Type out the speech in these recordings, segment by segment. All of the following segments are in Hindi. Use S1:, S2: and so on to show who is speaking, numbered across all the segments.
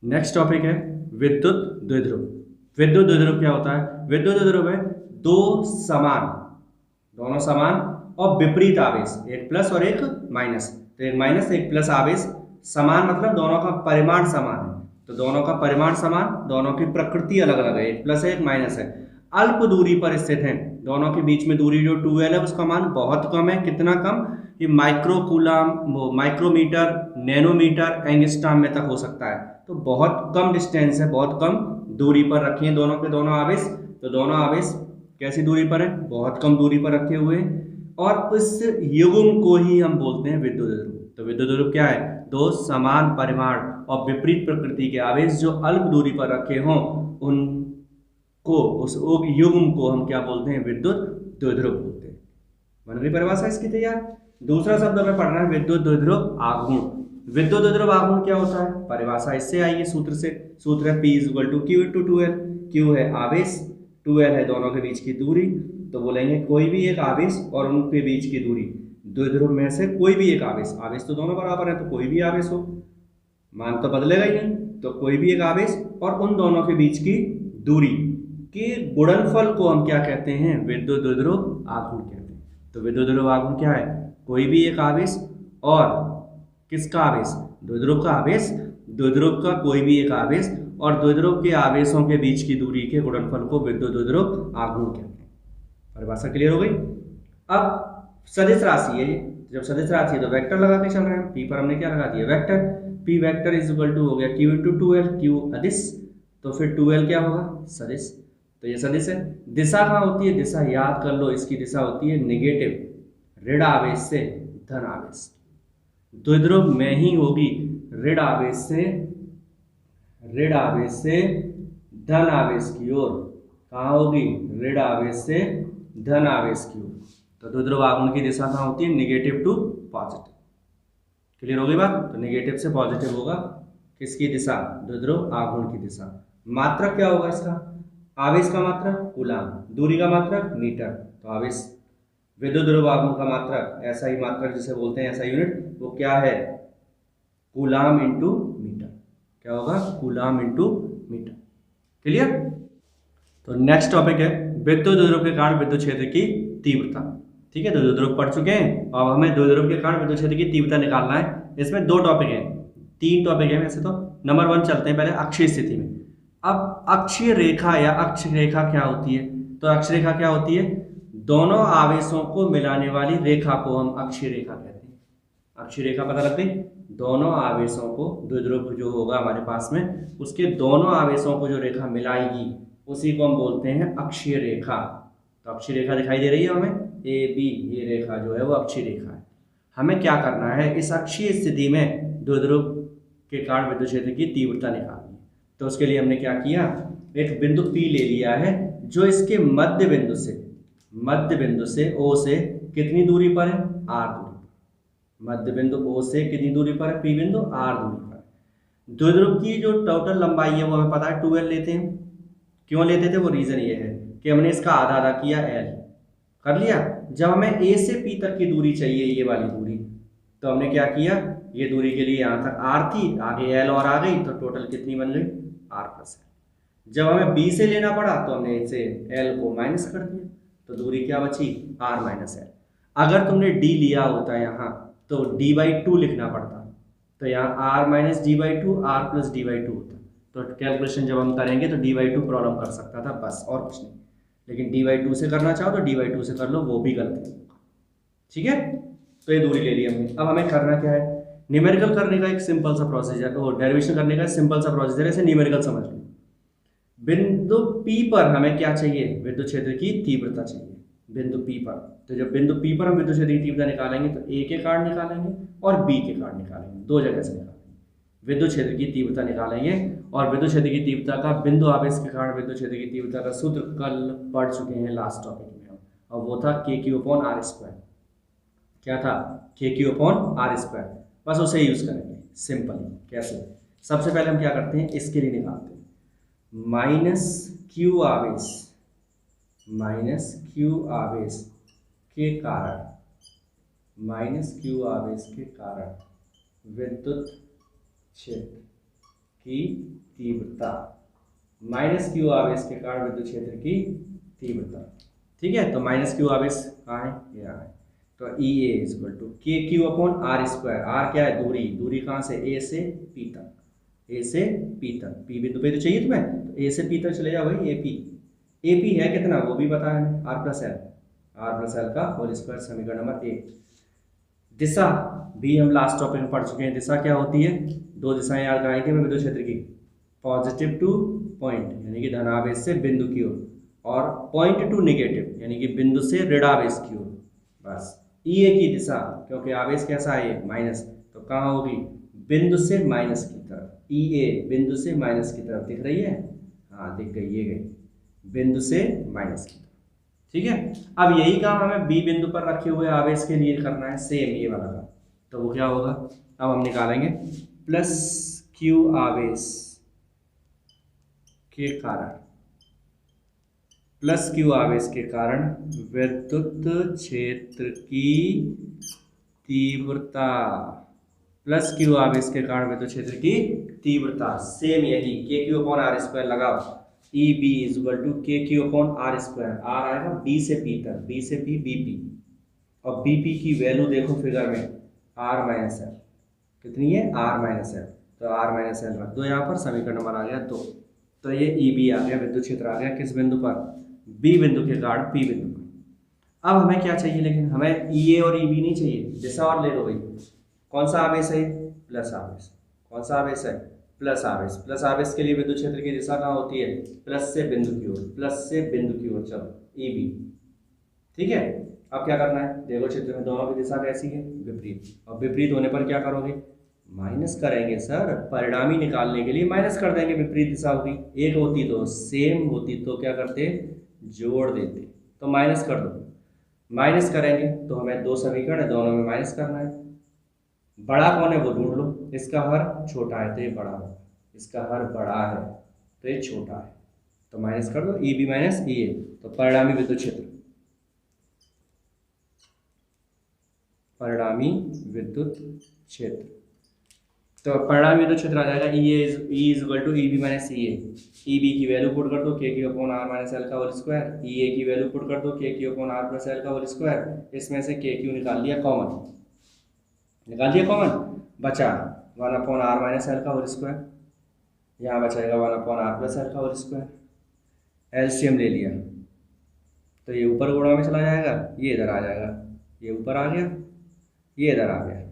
S1: नेक्स्ट टॉपिक है विद्युत द्विध्रुव। विद्युत द्विध्रुव क्या होता है? विद्युत द्विध्रुव है दो समान, दोनों समान और विपरीत आवेश, एक प्लस और एक माइनस, तो एक माइनस एक प्लस आवेश समान, मतलब दोनों का परिमाण समान है। तो दोनों का परिमाण समान, दोनों की प्रकृति अलग अलग है, एक प्लस है एक माइनस है, अल्प दूरी पर स्थित है। दोनों के बीच में दूरी जो 2L है उसका मान बहुत कम है। कितना कम? ये micro coulomb, micrometer, nanometer, angstrom में तक हो सकता है। तो बहुत कम डिस्टेंस है, बहुत कम दूरी पर रखे हैं दोनों के दोनों आवेश। तो दोनों आवेश कैसी दूरी पर है? बहुत कम दूरी पर रखे हुए हैं। और उस युग्म को ही हम बोलते हैं विद्युत द्विध्रुव। तो विद्युत द्विध्रुव क्या है? दो समान परिमाण और विपरीत प्रकृति के आवेश जो अल्प दूरी पर रखे हों, उनको, उस युग्म को हम क्या बोलते हैं? विद्युत द्विध्रुव बोलते हैं। बन गई परिभाषा इसकी तैयार। दूसरा शब्द हमें पढ़ना है विद्युत द्विध्रुव आघूर्ण। विद्युत द्विध्रुव आघूर्ण क्या होता है? परिभाषा इससे आई है, सूत्र से। सूत्र है P = Q/2L। Q है आवेश, 2L है दोनों के बीच की दूरी। तो बोलेंगे कोई भी एक आवेश और उनके बीच की दूरी, द्विध्रुव में से कोई भी एक आवेश, आवेश तो दोनों बराबर है तो कोई भी आवेश हो, मान तो बदलेगा ही नहीं, तो कोई भी एक आवेश और उन दोनों के बीच की दूरी के गुणनफल को हम क्या कहते हैं? विद्युत द्विध्रुव आघूर्ण कहते हैं। तो विद्युत द्विध्रुव आघूर्ण क्या है? कोई भी एक आवेश और किसका आवेश? द्विध्रुव का आवेश, द्विध्रुव का कोई भी एक आवेश और द्विध्रुव के आवेशों के बीच की दूरी के गुणनफल को विद्युत द्विध्रुव आघूर्ण कहते हैं। परिभाषा क्लियर हो गई। अब सदिश राशि है, जब सदिश राशि है तो वेक्टर लगा के चल रहे हैं। पी पर हमने क्या लगा दिया? वेक्टर। पी वेक्टर = हो गया Q/2L। Q अदिश, तो फिर 2L क्या होगा? सदिश। तो ये सदिश है। दिशा कहाँ होती है? दिशा याद कर लो, इसकी दिशा होती है नेगेटिव, ऋण आवेश से धन आवेश। द्विध्रुव में ही होगी ऋण आवेश से धन आवेश की ओर। कहाँ होगी? ऋण आवेश से धन आवेश की ओर। तो द्विध्रुव आघूर्ण की दिशा कहाँ होती है? Negative to positive. क्लियर हो गई बात? तो नेगेटिव से पॉजिटिव होगा किसकी दिशा? द्विध्रुव आघूर्ण की दिशा। मात्रक क्या होगा इसका? आवेश का मात्रक कूलाम, दूरी का मात्रक मीटर। तो आवेश, विद्युत द्विध्रुव आघूर्ण का मात्रक, ऐसा ही मात्रक जिसे बोलते हैं, ऐसा यूनिट, वो क्या है? Coulomb into metre. क्या होगा? Coulomb into metre. क्लियर? तो नेक्स्ट टॉपिक है विद्युत द्विध्रुव के कारण विद्युत क्षेत्र की तीव्रता। ठीक है, तो द्विध्रुव पढ़ चुके हैं, अब हमें द्विध्रुव के कारण विद्युत क्षेत्र की तीव्रता निकालना है। इसमें दो टॉपिक हैं, तीन टॉपिक है वैसे तो। नंबर 1 चलते हैं पहले अक्षीय स्थिति में। अब अक्षीय रेखा या अक्ष रेखा क्या होती है? तो अक्ष रेखा क्या होती है? दोनों आवेशों को मिलाने वाली रेखा को हम अक्षीय रेखा कहते हैं। अक्षीय रेखा पता लग गई? दोनों आवेशों को, द्विध्रुव जो होगा हमारे पास में, उसके दोनों आवेशों को जो रेखा मिलाएगी उसी को हम बोलते हैं अक्षीय रेखा। तो अक्षीय रेखा दिखाई दे रही है हमें, AB, ये रेखा जो है वो अक्षीय रेखा है। हमें क्या करना है? इस अक्षीय स्थिति में द्विध्रुव के कारण विद्युत क्षेत्र की तीव्रता निकालनी है। तो उसके लिए हमने क्या किया? एक बिंदु P ले लिया है जो इसके मध्य बिंदु से O से कितनी दूरी पर है? R दूरी पर। मध्य बिंदु O से कितनी दूरी पर है? P बिंदु R दूरी पर। द्विध्रुव की जो टोटल लंबाई है वो हमें पता है 2L लेते हैं। क्यों लेते थे? वो रीजन ये है कि हमने इसका आधा आधा किया, L कर लिया। जब हमें A से P तक की दूरी चाहिए, ये वाली दूरी, तो हमने क्या किया? ये दूरी के लिए यहाँ तक R थी, आगे L और आ गई, तो टोटल कितनी बन गई? R + L। जब हमें B से लेना पड़ा तो हमने इसे L को माइनस कर दिया, तो दूरी क्या बची? R - L। अगर तुमने D लिया होता यहाँ तो D/2 लिखना पड़ता, तो यहाँ R - D/2, R + D/2 होता। तो कैलकुलेशन जब हम करेंगे तो D/2 प्रॉब्लम कर सकता था, बस और कुछ नहीं। लेकिन D/2 से करना चाहो तो D/2 से कर लो, वो भी गलत है। ठीक है, तो ये दूरी ले ली हमने। अब हमें करना क्या है? न्यूमेरिकल करने का एक सिंपल सा प्रोसीजर, और डेरिवेशन करने का सिंपल सा प्रोसीजर, ऐसे न्यूमेरिकल समझ लो। बिंदु P पर हमें क्या चाहिए? विद्युत क्षेत्र की तीव्रता चाहिए बिंदु P पर। तो जब बिंदु P पर हम विद्युत क्षेत्र की तीव्रता निकालेंगे तो A के कारण निकालेंगे और B के कारण निकालेंगे, दो जगह से निकालेंगे। विद्युत क्षेत्र की तीव्रता निकालेंगे और विद्युत क्षेत्र की तीव्रता का, बिंदु आवेश के कारण विद्युत क्षेत्र की तीव्रता का सूत्र कल पढ़ चुके हैं लास्ट टॉपिक में हम, और वो था KQ/R²। क्या था? KQ/R²। बस उसे यूज करेंगे सिंपली। कैसे? सबसे पहले हम क्या करते हैं? इसके लिए निकालते हैं -Q आवेश के कारण, -Q आवेश के कारण विद्युत क्षेत्र की तीव्रता, माइनस क्यू आवेश के कारण विद्युत क्षेत्र की तीव्रता। ठीक है, तो माइनस क्यू आवेश कहाँ है, यहाँ है। तो E A is equal to K Q upon R square. R क्या है, दूरी, दूरी कहाँ से, ए से पी तक, ए से पी तक, पी बिंदु पे तो चाहिए तुम्हें, तो ए से पी तक चले जाओ भाई, ए पी। ए पी है कितना वो भी पता है, R plus L, R plus L का होल स्क्वायर, समीकरण नंबर 1। दिशा भी हम लास्ट टॉपिक में पढ़ चुके हैं। दिशा क्या होती है, दो दिशाएं याद कराएंगे हमें विद्युत क्षेत्र की, पॉजिटिव टू पॉइंट यानी कि धनावेश से बिंदु की ओर, और पॉइंट टू नेगेटिव यानी कि बिंदु से ऋणावेश की ओर। बस ई ए की दिशा, क्योंकि आवेश कैसा है ये माइनस, तो कहाँ होगी, बिंदु से माइनस की तरफ। ई ए बिंदु से माइनस की तरफ, दिख रही है, हाँ दिख गई, ये गई बिंदु से माइनस की तरफ। ठीक है, अब यही काम हमें बी बिंदु पर रखे हुए आवेश के लिए करना है, सेम ये वाला काम। तो वो क्या होगा, अब हम निकालेंगे प्लस क्यू आवेश के कारण, प्लस क्यू आवेश के कारण विद्युत क्षेत्र की तीव्रता, प्लस क्यू आवेश के कारण विद्युत क्षेत्र की तीव्रता, सेम यही के क्यू अपॉन आर स्क्वायर लगाओ, E B is equal to K Q upon R square. R आएगा बी से पी तक, बी से पी बी पी, और बी पी की वैल्यू देखो फिगर में, आर माइनस एल, कितनी है, आर माइनस एल, तो आर माइनस एल रख दो यहाँ पर, समीकरण नंबर आ गया 2। तो ये ई बी आ गया, विद्युत क्षेत्र आ गया किस बिंदु पर, बी बिंदु के कारण पी बिंदु पर। अब हमें क्या चाहिए, लेकिन हमें ई ए और ई बी नहीं चाहिए, दिशा और ले लो भाई। कौन सा आवेश है, प्लस आवेश, कौन सा आवेश है, प्लस आवेश। प्लस आवेश के लिए विद्युत क्षेत्र की दिशा कहाँ होती है, प्लस से बिंदु की ओर, प्लस से बिंदु की ओर, चलो ई बी। ठीक है, अब क्या करना है, देखो क्षेत्र में दोनों की दिशा कैसी है, विपरीत, और विपरीत होने पर क्या करोगे, माइनस करेंगे सर, परिणामी निकालने के लिए माइनस कर देंगे, विपरीत दिशा होगी, एक होती तो सेम होती तो क्या करते, जोड़ देते, तो माइनस कर दो। माइनस करेंगे तो हमें दो समीकरण है, दोनों में माइनस करना है। बड़ा कौन है वो ढूंढ लो, इसका हर छोटा है तो ये बड़ा है, इसका हर बड़ा है तो ये छोटा है, तो माइनस कर दो, ई बी माइनस ई ए, तो परिणामी विद्युत क्षेत्र, परिणामी विद्युत क्षेत्र, तो परिणामी विद्युत क्षेत्र आ जाएगा E is equal to E B minus E A. E B की वैल्यू पुट कर दो, K Q upon R minus L का होल स्क्वायर, ई ए की वैल्यू पुट कर दो, K Q upon R plus L का होल स्क्वायर। इसमें से के क्यू निकाल लिया कॉमन, निकाल दिया कॉमन, बचा 1 अपॉन आर माइनस एल का होल स्क्वायर, यहाँ बचाएगा 1 अपॉन आर प्लस एल का होल स्क्वायर। एलसीएम ले लिया तो ये ऊपर गुणा में चला जाएगा, ये इधर आ जाएगा, ये ऊपर आ गया, ये इधर आ गया,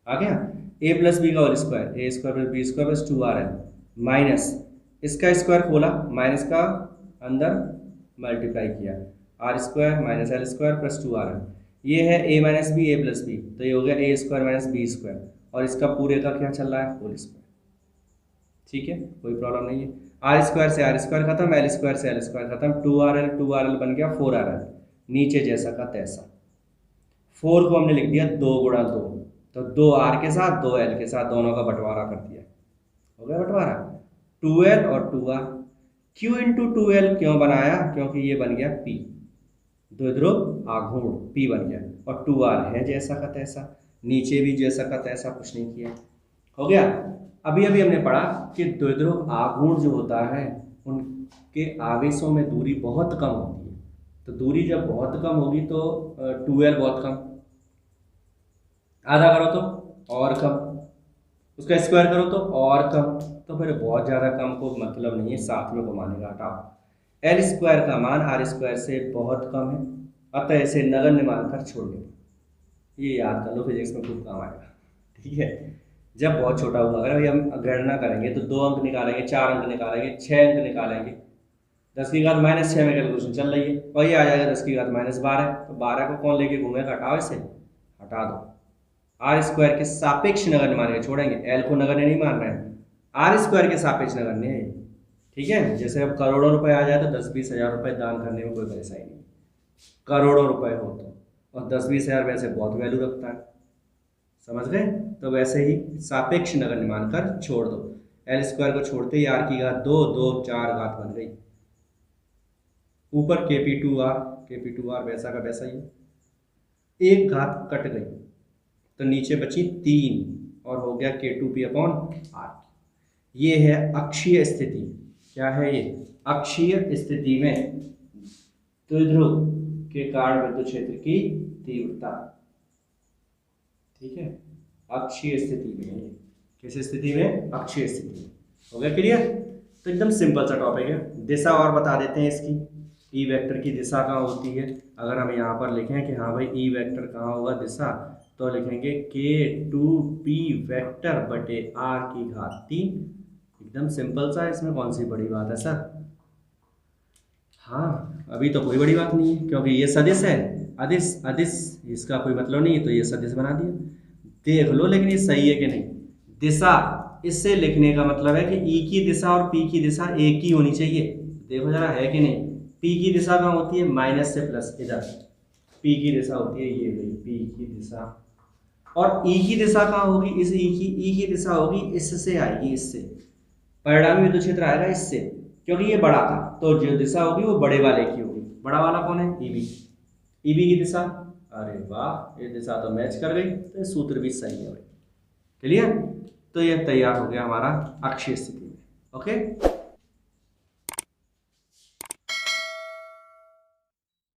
S1: आ गया ए प्लस बी का whole square, A square plus B square plus 2 R L, minus इसका स्क्वायर खोला, माइनस का अंदर मल्टीप्लाई किया, R square minus L square plus 2 R L. ये है A minus B, A plus B, तो ये हो गया A square minus B square, और इसका पूरे का क्या चल रहा है, होल स्क्वायर। ठीक है, कोई प्रॉब्लम नहीं है। आर स्क्वायर से आर स्क्वायर खत्म, एल स्क्वायर से एल स्क्वायर खत्म, 2 आर एल बन गया 4 आर एल, नीचे जैसा का तैसा। 4 को हमने लिख दिया 2 गुणा 2, तो 2 आर के साथ 2 एल के साथ दोनों का बंटवारा कर दिया, हो गया बंटवारा, 2l और 2r। q इंटू 2l क्यों बनाया, क्योंकि ये बन गया p, द्विध्रुव आघूर्ण p बन गया, और 2r है जैसा का तैसा, नीचे भी जैसा का तैसा, कुछ नहीं किया, हो गया। अभी अभी हमने पढ़ा कि द्विध्रुव आघूर्ण जो होता है उनके आवेशों में दूरी बहुत कम होती है, तो दूरी जब बहुत कम होगी तो 2l बहुत कम, आधा करो तो और कम, उसका स्क्वायर करो तो और कम, तो फिर बहुत ज़्यादा कम को मतलब नहीं है, साथ में घुमाने का, हटाओ। एल स्क्वायर का मान आर स्क्वायर से बहुत कम है, अतः इसे नगण्य मानकर छोड़ दो। ये याद कर लो, फिजिक्स में खूब काम आएगा। ठीक है, जब बहुत छोटा होगा, अगर अभी हम गणना करेंगे तो 2 अंक निकालेंगे, 4 अंक निकालेंगे, 6 अंक निकालेंगे, 10 की घात माइनस 6 में कैलकुलेशन चल रही है, और ये आ जाएगा 10 की घात माइनस 12, तो 12 को कौन लेके घूमेगा, हटाओ इसे, हटा दो। आर स्क्वायर के सापेक्ष नगण्य मान के छोड़ेंगे, एल को नगण्य नहीं मान रहे हैं, आर स्क्वायर के सापेक्ष नगण्य है। ठीक है, जैसे अब करोड़ों रुपए आ जाए तो 10-20 हज़ार रुपए दान करने में कोई परेशानी नहीं, करोड़ों रुपए हो तो, और 10-20 हज़ार वैसे बहुत वैल्यू रखता है, समझ गए। तो वैसे ही सापेक्ष नगण्य मानकर छोड़ दो, एल स्क्वायर को छोड़ते ही आर की घात 2, 2 4 घात बन गई, ऊपर KP2R वैसा का वैसा ही, एक घात कट गई तो नीचे बची 3, और हो गया K2P अपॉन R। ये है अक्षीय स्थिति। क्या है ये? अक्षीय स्थिति में द्विध्रुव के कारण विद्युत क्षेत्र की तीव्रता। ठीक है, अक्षीय स्थिति में। किस स्थिति में? अक्षीय स्थिति में। हो गया क्लियर? तो एकदम सिंपल सा टॉपिक है। दिशा और बता देते हैं इसकी। ई वेक्टर की दिशा कहाँ होती है? अगर हम यहाँ पर लिखें कि हाँ भाई ई वेक्टर कहाँ होगा दिशा, तो लिखेंगे K2P वेक्टर बटे R की घात 3। एकदम सिंपल सा है, इसमें कौन सी बड़ी बात है सर? हाँ, अभी तो कोई बड़ी बात नहीं है, क्योंकि ये सदिश है। अदिश अदिश इसका कोई मतलब नहीं है, तो ये सदिश बना दिया। देख लो लेकिन ये सही है कि नहीं। दिशा इससे लिखने का मतलब है कि ई की दिशा और पी की दिशा एक ही होनी चाहिए। देखो जरा है कि नहीं। पी की दिशा कहाँ होती है? माइनस से प्लस। इधर पी की दिशा होती है ये गई पी की दिशा, और ई की दिशा कहाँ होगी? इस ई की दिशा होगी इससे आएगी, इससे परिणामी विद्युत क्षेत्र आएगा इससे, क्योंकि ये बड़ा था तो जो दिशा होगी वो बड़े वाले की होगी। बड़ा वाला कौन है? ईबी। ईबी की दिशा, अरे वाह, ये दिशा तो मैच कर गई, तो ये सूत्र भी सही है भाई। क्लियर? तो ये तैयार हो गया हमारा अक्षीय स्थिति में। ओके।